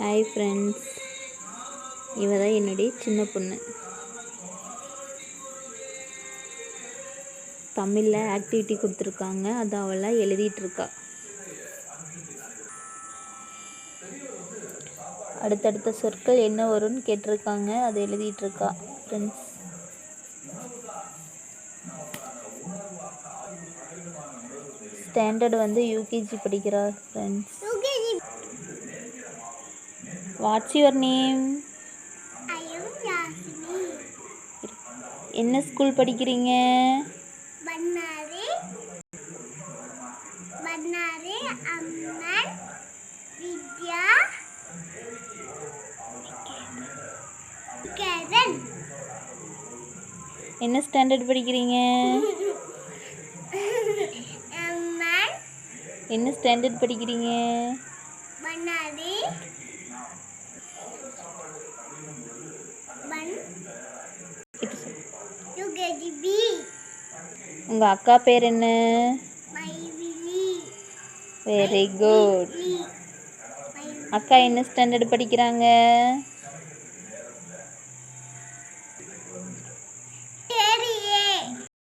Hi friends, இவ தான் என்னுடைய சின்ன பொண்ணு. தமிழில் ஆக்டிவிட்டி கொடுத்துருக்காங்க, அது அவளாக எழுதிட்டுருக்கா. அடுத்தடுத்த சொற்கள் என்ன வரும்னு கேட்டிருக்காங்க, அது எழுதிட்டுருக்கா ஃப்ரெண்ட்ஸ். ஸ்டாண்டர்ட் வந்து யூகேஜி படிக்கிறா ஃப்ரெண்ட்ஸ். What's your name? என்ன ஸ்கூல் படிக்கிறீங்க? பன்னாரி அம்மன் வித்யா கேரன். என்ன ஸ்டாண்டர்ட் படிக்கிறீங்க? அம்மன். என்ன ஸ்டாண்டர்ட் படிக்கிறீங்க? பன்னாரி யுகேஜிபி. உங்க அக்கா பேர் என்ன? மைவிலி. Very good. அக்கா என்ன ஸ்டாண்டர்ட் படிக்கிறாங்க?